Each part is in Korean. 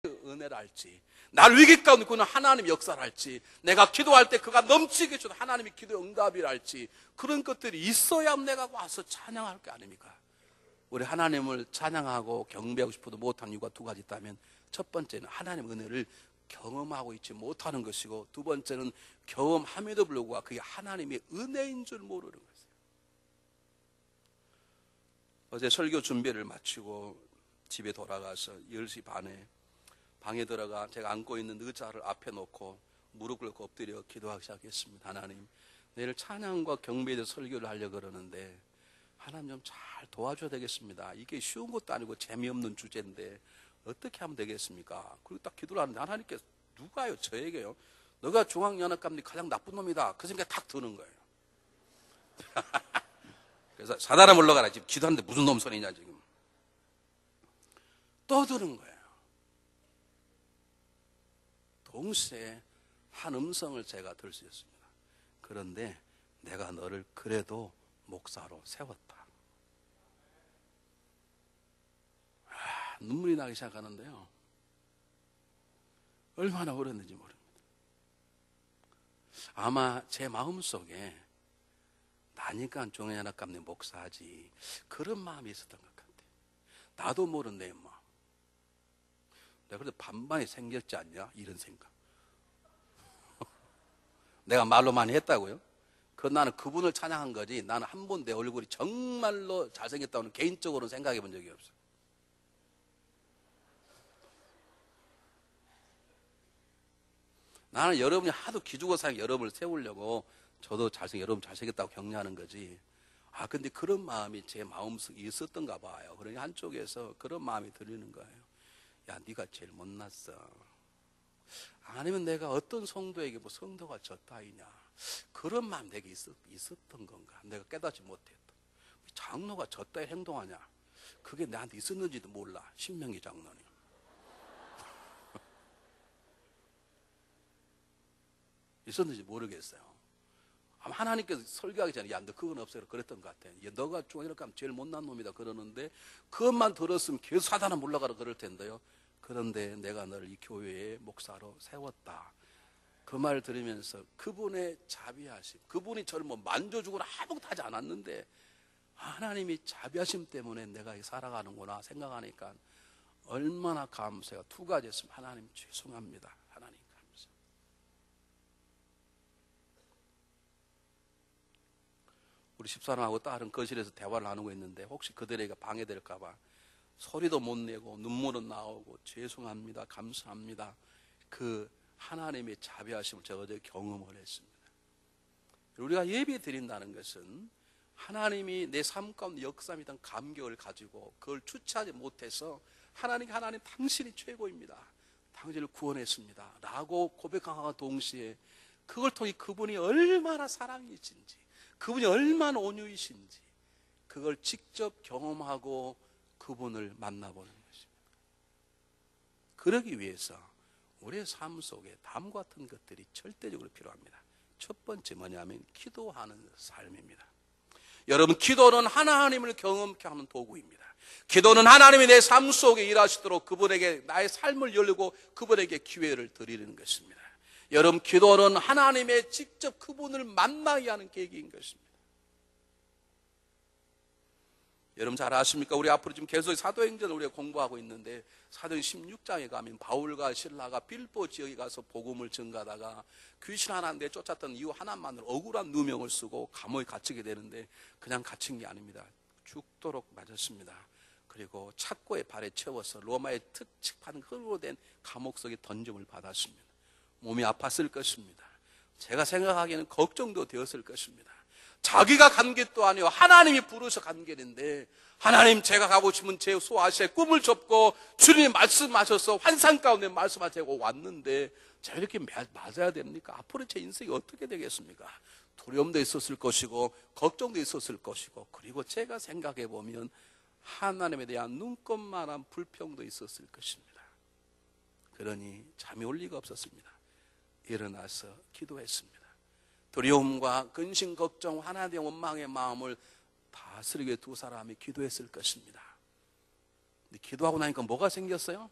은혜를 알지, 날 위기 가운데 그는 하나님의 역사를 알지, 내가 기도할 때 그가 넘치게 주는 하나님의 기도의 응답을 알지, 그런 것들이 있어야 내가 와서 찬양할 게 아닙니까? 우리 하나님을 찬양하고 경배하고 싶어도 못하는 이유가 두 가지 있다면, 첫 번째는 하나님의 은혜를 경험하고 있지 못하는 것이고, 두 번째는 경험함에도 불구하고 그게 하나님의 은혜인 줄 모르는 것이에요. 어제 설교 준비를 마치고 집에 돌아가서 10시 반에 방에 들어가 제가 안고 있는 의자를 앞에 놓고 무릎 꿇고 엎드려 기도하기 시작했습니다. 하나님, 내일 찬양과 경배에 대해서 설교를 하려고 그러는데 하나님 좀 잘 도와줘야 되겠습니다. 이게 쉬운 것도 아니고 재미없는 주제인데 어떻게 하면 되겠습니까? 그리고 딱 기도를 하는데 하나님께서, 누가요? 저에게요? 너가 중앙연합감리 가장 나쁜 놈이다, 그 생각이 탁 드는 거예요. 그래서 사단아 물러가라, 지금 기도하는데 무슨 놈 소리냐 지금. 떠드는 거예요. 동시에 한 음성을 제가 들 수 있습니다. 그런데 내가 너를 그래도 목사로 세웠다. 눈물이 나기 시작하는데요, 얼마나 오랬는지 모릅니다. 아마 제 마음속에 나니까 종현연합감리 목사하지, 그런 마음이 있었던 것 같아요. 나도 모르는 내 마음. 내가 그래도 반반이 생겼지 않냐, 이런 생각. 내가 말로 많이 했다고요? 나는 그분을 찬양한 거지, 나는 한 번 내 얼굴이 정말로 잘생겼다고는 개인적으로 생각해 본 적이 없어요. 나는 여러분이 하도 기죽어 사는 여러분을 세우려고 저도 여러분 잘생겼다고 격려하는 거지. 근데 그런 마음이 제 마음속에 있었던가 봐요. 그러니 한쪽에서 그런 마음이 들리는 거예요. 야, 네가 제일 못났어. 아니면 내가 어떤 성도에게 뭐 성도가 저 따위냐, 그런 마음 내게 있었던 건가, 내가 깨닫지 못했던. 장로가 저 따위 행동하냐, 그게 나한테 있었는지도 몰라. 신명기 장로는 있었는지 모르겠어요. 아마 하나님께서 설교하기 전에, 야, 너 그건 없어요, 그랬던 것 같아. 야, 너가 중앙이라고 하면 제일 못난 놈이다 그러는데, 그것만 들었으면 계속 사단아 물러가라 그럴 텐데요. 그런데 내가 너를 이 교회의 목사로 세웠다, 그 말 들으면서 그분의 자비하심, 그분이 저를 뭐 만져주거나 아무것도 하지 않았는데 하나님이 자비하심 때문에 내가 살아가는구나 생각하니까 얼마나 감사해요. 두 가지 했으면, 하나님 죄송합니다, 하나님 감사. 우리 집사람하고 딸은 거실에서 대화를 나누고 있는데 혹시 그들에게 방해될까 봐 소리도 못 내고 눈물은 나오고 죄송합니다, 감사합니다, 그 하나님의 자비하심을 제가 어제 경험을 했습니다. 우리가 예배 드린다는 것은 하나님이 내 삶 가운데 역사하던 감격을 가지고 그걸 주체하지 못해서 하나님 당신이 최고입니다, 당신을 구원했습니다 라고 고백함과 동시에 그걸 통해 그분이 얼마나 사랑이신지, 그분이 얼마나 온유이신지 그걸 직접 경험하고 그분을 만나보는 것입니다. 그러기 위해서 우리의 삶 속에 다음과 같은 것들이 절대적으로 필요합니다. 첫 번째 뭐냐면 기도하는 삶입니다. 여러분, 기도는 하나님을 경험케 하는 도구입니다. 기도는 하나님이 내 삶 속에 일하시도록 그분에게 나의 삶을 열리고 그분에게 기회를 드리는 것입니다. 여러분, 기도는 하나님의 직접 그분을 만나게 하는 계기인 것입니다. 여러분 잘 아십니까? 우리 앞으로 지금 계속 사도행전을 우리가 공부하고 있는데 사도행전 16장에 가면 바울과 실라가 빌보 지역에 가서 복음을 전가하다가 귀신 하나 내쫓았던 이유 하나만으로 억울한 누명을 쓰고 감옥에 갇히게 되는데, 그냥 갇힌 게 아닙니다. 죽도록 맞았습니다. 그리고 착고에 발에 채워서 로마의 특집한 흙으로 된 감옥 속에 던짐을 받았습니다. 몸이 아팠을 것입니다. 제가 생각하기에는 걱정도 되었을 것입니다. 자기가 간 게 또 아니요, 하나님이 부르셔 간 길인데, 하나님 제가 가고 싶은 제 소아시의 꿈을 접고 주님이 말씀하셔서 환상 가운데 말씀하시고 왔는데 제가 이렇게 맞아야 됩니까? 앞으로 제 인생이 어떻게 되겠습니까? 두려움도 있었을 것이고 걱정도 있었을 것이고, 그리고 제가 생각해 보면 하나님에 대한 눈꼽만한 불평도 있었을 것입니다. 그러니 잠이 올 리가 없었습니다. 일어나서 기도했습니다. 두려움과 근심, 걱정, 하나님의 원망의 마음을 다스리게 두 사람이 기도했을 것입니다. 근데 기도하고 나니까 뭐가 생겼어요?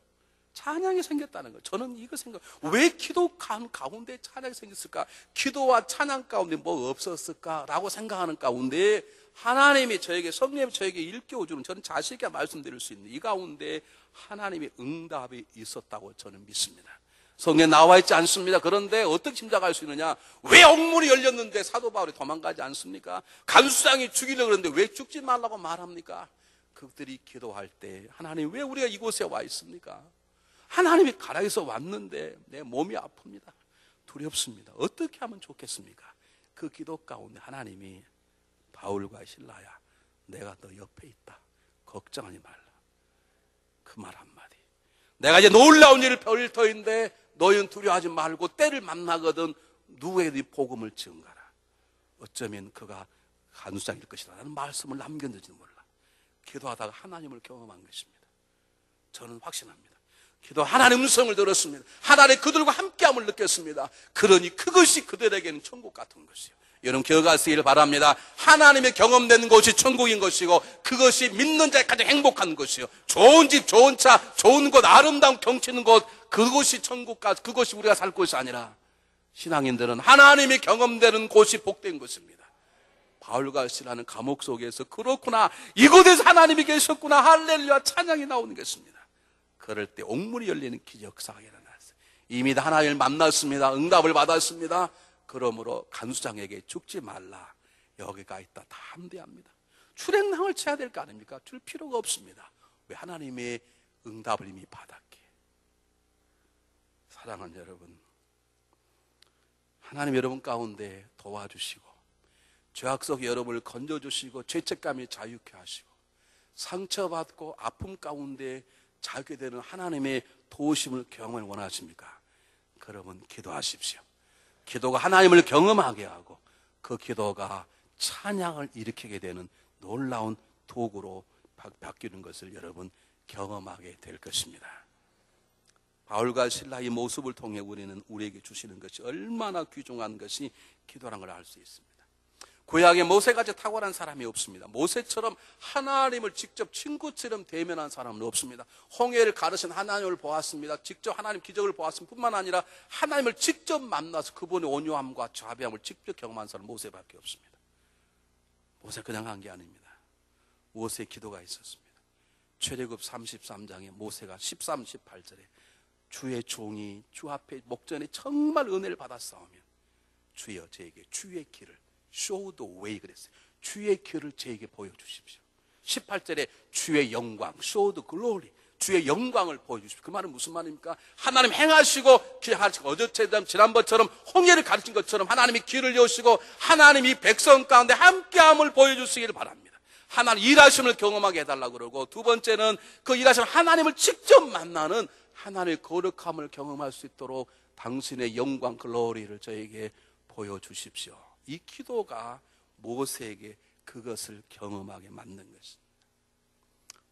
찬양이 생겼다는 거예요. 저는 이거 왜 기도 가운데 찬양이 생겼을까? 기도와 찬양 가운데 뭐 없었을까? 라고 생각하는 가운데 하나님이 저에게, 성령님이 저에게 일깨워주는, 저는 자신 있게 말씀드릴 수 있는 이 가운데 하나님의 응답이 있었다고 저는 믿습니다. 성경에 나와 있지 않습니다. 그런데 어떻게 짐작할 수 있느냐? 왜 옥문이 열렸는데 사도 바울이 도망가지 않습니까? 간수장이 죽이려고 그러는데 왜 죽지 말라고 말합니까? 그들이 기도할 때 하나님, 왜 우리가 이곳에 와 있습니까? 하나님이 가라에서 왔는데 내 몸이 아픕니다. 두렵습니다. 어떻게 하면 좋겠습니까? 그 기도 가운데 하나님이 바울과 실라야, 내가 너 옆에 있다. 걱정하지 말라. 그 말 한마디. 내가 이제 놀라운 일을 벌일 터인데 너희는 두려워하지 말고 때를 만나거든 누구에게 복음을 증가라. 어쩌면 그가 간수장일 것이다 라는 말씀을 남겼는지도 몰라. 기도하다가 하나님을 경험한 것입니다. 저는 확신합니다. 기도 하나님의 음성을 들었습니다. 하나님 그들과 함께함을 느꼈습니다. 그러니 그것이 그들에게는 천국 같은 것이요. 여러분 기억하시길 바랍니다. 하나님의 경험되는 곳이 천국인 것이고 그것이 믿는 자의 가장 행복한 것이요. 좋은 집, 좋은 차, 좋은 곳, 아름다운 경치 있는 곳, 그것이 천국과 그것이 우리가 살 곳이 아니라 신앙인들은 하나님이 경험되는 곳이 복된 것입니다. 바울과 시라는 감옥 속에서 그렇구나, 이곳에서 하나님이 계셨구나, 할렐루야 찬양이 나오는 것입니다. 그럴 때 옥문이 열리는 기적사가 일어났어요. 이미 하나님을 만났습니다. 응답을 받았습니다. 그러므로 간수장에게 죽지 말라, 여기가 있다, 다 함대합니다. 출행당을 쳐야 될 거 아닙니까? 줄 필요가 없습니다. 왜? 하나님의 응답을 이미 받았기에. 사랑하는 여러분, 하나님 여러분 가운데 도와주시고 죄악 속 여러분을 건져주시고 죄책감이 자유케 하시고 상처받고 아픔 가운데 자유케 되는 하나님의 도우심을 경험을 원하십니까? 그러면 기도하십시오. 기도가 하나님을 경험하게 하고 그 기도가 찬양을 일으키게 되는 놀라운 도구로 바뀌는 것을 여러분 경험하게 될 것입니다. 바울과 실라의 모습을 통해 우리는 우리에게 주시는 것이 얼마나 귀중한 것이 기도라는 걸 알 수 있습니다. 구약에 모세같이 탁월한 사람이 없습니다. 모세처럼 하나님을 직접 친구처럼 대면한 사람은 없습니다. 홍해를 가르신 하나님을 보았습니다. 직접 하나님 기적을 보았을 뿐만 아니라 하나님을 직접 만나서 그분의 온유함과 자비함을 직접 경험한 사람은 모세밖에 없습니다. 모세 그냥 한 게 아닙니다. 모세의 기도가 있었습니다. 출애굽 33장에 모세가 13, 18절에 주의 종이 주 앞에 목전에 정말 은혜를 받았사오면 주여 저에게 주의 길을 show the way 그랬어요. 주의 길을 저에게 보여주십시오. 18절에 주의 영광, show the glory, 주의 영광을 보여주십시오. 그 말은 무슨 말입니까? 하나님 행하시고 지난번처럼 홍해를 가르친 것처럼 하나님이 길을 여시고 하나님이 백성 가운데 함께함을 보여주시기를 바랍니다. 하나님 일하심을 경험하게 해달라고 그러고, 두 번째는 그 일하심 하나님을 직접 만나는 하나님의 거룩함을 경험할 수 있도록 당신의 영광 글로리를 저에게 보여주십시오. 이 기도가 모세에게 그것을 경험하게 만든 것입니다.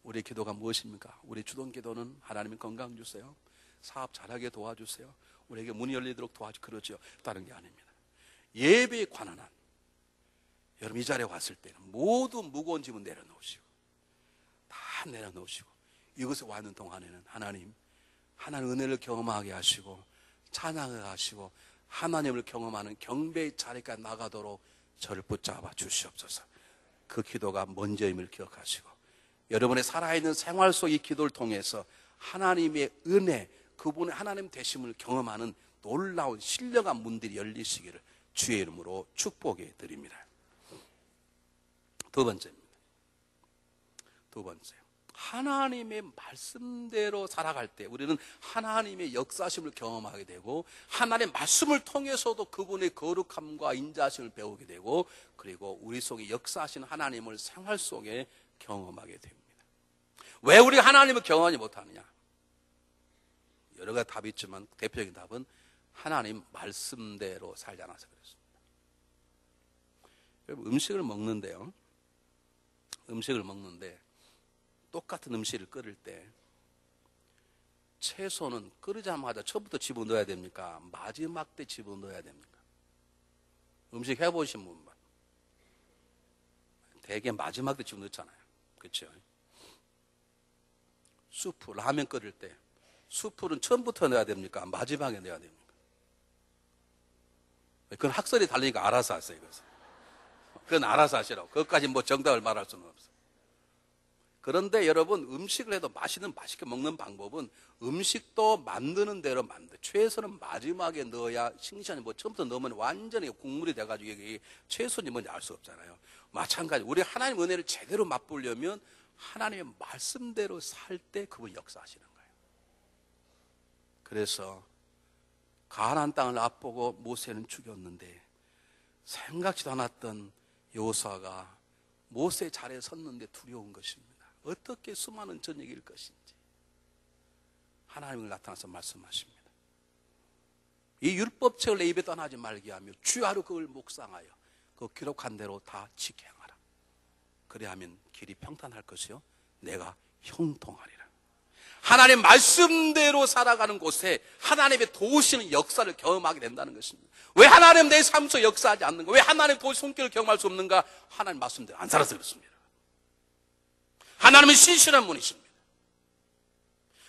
우리의 기도가 무엇입니까? 우리 주동 기도는 하나님의 건강 주세요, 사업 잘하게 도와주세요, 우리에게 문이 열리도록 그러죠. 다른 게 아닙니다. 예배에 관한 한 여러분 이 자리에 왔을 때는 모두 무거운 짐은 내려놓으시고 다 내려놓으시고 이곳에 와 있는 동안에는 하나님 은혜를 경험하게 하시고 찬양을 하시고 하나님을 경험하는 경배의 자리까지 나가도록 저를 붙잡아 주시옵소서. 그 기도가 먼저임을 기억하시고 여러분의 살아있는 생활 속 이 기도를 통해서 하나님의 은혜, 그분의 하나님 되심을 경험하는 놀라운 신령한 문들이 열리시기를 주의 이름으로 축복해 드립니다. 두 번째입니다. 두 번째, 하나님의 말씀대로 살아갈 때 우리는 하나님의 역사심을 경험하게 되고 하나님의 말씀을 통해서도 그분의 거룩함과 인자심을 배우게 되고 그리고 우리 속에 역사하시는 하나님을 생활 속에 경험하게 됩니다. 왜 우리가 하나님을 경험하지 못하느냐? 여러 가지 답이 있지만 대표적인 답은 하나님 말씀대로 살지 않아서 그렇습니다. 여러분 음식을 먹는데 똑같은 음식을 끓일 때 채소는 끓이자마자 처음부터 집어넣어야 됩니까? 마지막 때 집어넣어야 됩니까? 음식 해보신 분만 대개 마지막 때 집어넣잖아요. 그렇죠? 수프, 라면 끓일 때 수풀은 처음부터 내야 됩니까? 마지막에 내야 됩니까? 그건 학설이 달리니까 알아서 하세요. 그건 알아서 하시라고. 그것까지 뭐 정답을 말할 수는 없어요. 그런데 여러분, 음식을 해도 맛있게 먹는 방법은 음식도 만드는 대로 만들어요. 채소는 마지막에 넣어야 싱싱하니, 뭐 처음부터 넣으면 완전히 국물이 돼가지고 이게 채소인지 뭔지 알 수 없잖아요. 마찬가지, 우리 하나님 은혜를 제대로 맛보려면 하나님의 말씀대로 살 때 그분이 역사하시는 거예요. 그래서 가나안 땅을 앞보고 모세는 죽였는데 생각지도 않았던 여호수아가 모세 자리에 섰는데 두려운 것입니다. 어떻게 수많은 전역이 일 것인지 하나님이 나타나서 말씀하십니다. 이 율법책을 내 입에 떠나지 말게 하며 주야로 그걸 묵상하여 그 기록한 대로 다 지켜 행하라. 그래야하면 길이 평탄할 것이요 내가 형통하리라. 하나님 말씀대로 살아가는 곳에 하나님의 도우시는 역사를 경험하게 된다는 것입니다. 왜 하나님 내 삶 속에 역사하지 않는가? 왜 하나님 도우시 손길을 경험할 수 없는가? 하나님 말씀대로 안 살아서 그렇습니다. 하나님은 신실한 분이십니다.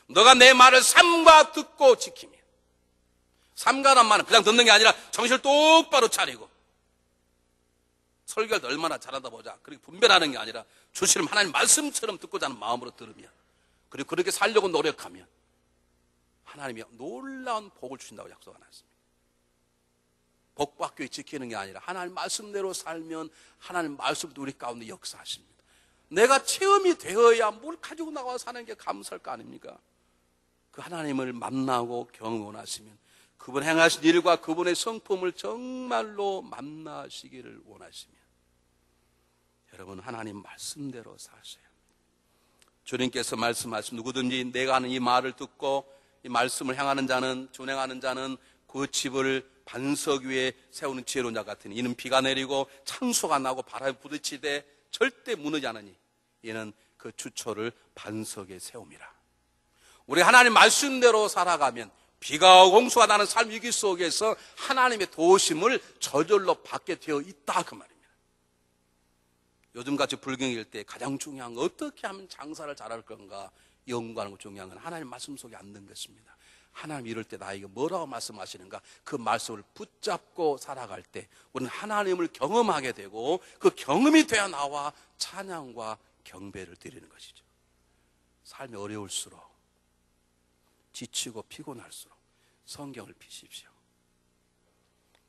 너가 내 말을 삼가 듣고 지키며, 삼가란 말은 그냥 듣는 게 아니라 정신을 똑바로 차리고, 설교할 때 얼마나 잘하다 보자 그렇게 분별하는 게 아니라 주시는 하나님 말씀처럼 듣고자 하는 마음으로 들으며, 그리고 그렇게 살려고 노력하면 하나님이 놀라운 복을 주신다고 약속하셨습니다. 복받기 위해 지키는 게 아니라 하나님 말씀대로 살면 하나님 말씀도 우리 가운데 역사하십니다. 내가 체험이 되어야 뭘 가지고 나와 사는 게 감사할 거 아닙니까? 그 하나님을 만나고 경험하시면 그분 행하신 일과 그분의 성품을 정말로 만나시기를 원하시며, 여러분 하나님 말씀대로 사셔야 합니다. 주님께서 말씀하신 누구든지 내가 하는 이 말을 듣고 이 말씀을 향하는 자는, 준행하는 자는 그 집을 반석 위에 세우는 지혜로운 자 같으니 이는 비가 내리고 창수가 나고 바람이 부딪히되 절대 무너지지 않으니 이는 그 주초를 반석에 세움이라. 우리 하나님 말씀대로 살아가면 비가 오고 홍수가 나는 삶 위기 속에서 하나님의 도우심을 저절로 받게 되어 있다 그 말입니다. 요즘같이 불경일 때 가장 중요한 건 어떻게 하면 장사를 잘할 건가 연구하는 것 중요한 건 하나님 말씀 속에 앉는 것입니다. 하나님 이럴 때 나에게 뭐라고 말씀하시는가 그 말씀을 붙잡고 살아갈 때 우리는 하나님을 경험하게 되고 그 경험이 되어 나와 찬양과 경배를 드리는 것이죠. 삶이 어려울수록 지치고 피곤할수록 성경을 피십시오.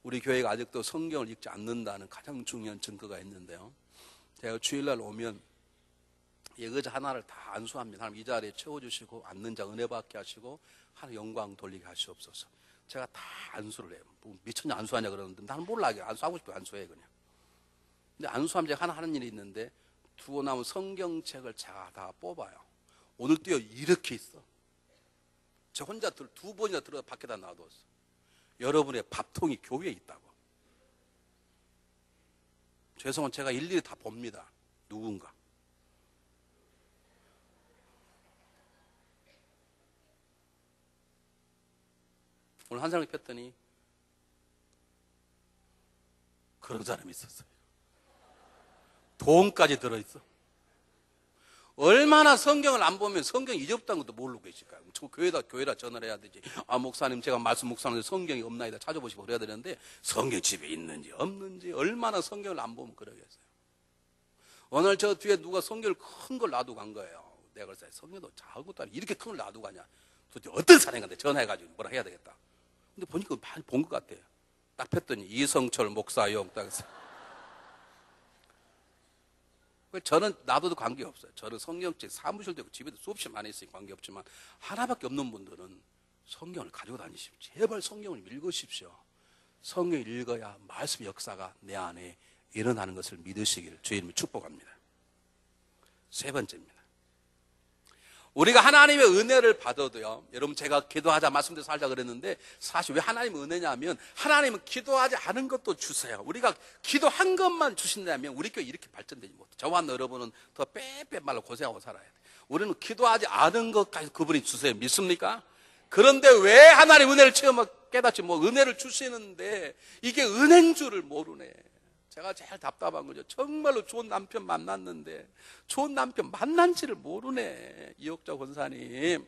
우리 교회가 아직도 성경을 읽지 않는다는 가장 중요한 증거가 있는데요. 제가 주일날 오면 예거자 하나를 다 안수합니다. 하나님 이 자리에 채워주시고 앉는 자 은혜 받게 하시고 하나님 영광 돌리게 하시옵소서. 제가 다 안수를 해요. 뭐 미쳤냐 안수하냐 그러는데 나는 몰라. 안수하고 싶어 안수해 그냥. 근데 안수하면 제가 하나 하는 일이 있는데 두고 남은 성경책을 제가 다 뽑아요. 오늘도요 이렇게 있어. 저 혼자 두 번이나 들어 밖에다 놔뒀어. 여러분의 밥통이 교회에 있다고. 죄송한 제가 일일이 다 봅니다. 누군가. 오늘 한 사람이 폈더니 그런 사람이 있었어요. 돈까지 들어있어. 얼마나 성경을 안 보면 성경 잊었다는 것도 모르고 계실까요? 저 교회다 전화를 해야 되지. 아, 목사님 제가 말씀 묵상하는데 성경이 없나이다 찾아보시고 그래야 되는데 성경 집에 있는지 없는지 얼마나 성경을 안 보면 그러겠어요. 오늘 저 뒤에 누가 성경을 큰 걸 놔두고 간 거예요. 내가 그래서 성경도 작고 딸이 이렇게 큰 걸 놔두고 가냐. 도대체 어떤 사람인데 전화해가지고 뭐라 해야 되겠다. 근데 보니까 많이 본 것 같아요. 딱 폈더니 이성철 목사용 딱 해서. 저는 놔둬도 관계없어요. 저는 성경책 사무실도 있고 집에도 수없이 많이 있으니 관계없지만 하나밖에 없는 분들은 성경을 가지고 다니십시오. 제발 성경을 읽으십시오. 성경을 읽어야 말씀 역사가 내 안에 일어나는 것을 믿으시기를 주의 이름으로 축복합니다. 세 번째입니다. 우리가 하나님의 은혜를 받아도요, 여러분 제가 기도하자 말씀대로 살자 그랬는데 사실 왜 하나님의 은혜냐면 하나님은 기도하지 않은 것도 주세요. 우리가 기도한 것만 주신다면 우리 교회 이렇게 발전되지 못해요. 저와 여러분은 더 빼빼 말로 고생하고 살아야 돼요. 우리는 기도하지 않은 것까지 그분이 주세요. 믿습니까? 그런데 왜 하나님 은혜를 체험하고 깨닫지 뭐 은혜를 주시는데 이게 은혜인 줄을 모르네. 제가 제일 답답한 거죠. 정말로 좋은 남편 만났는데 좋은 남편 만난지를 모르네. 이옥자 권사님.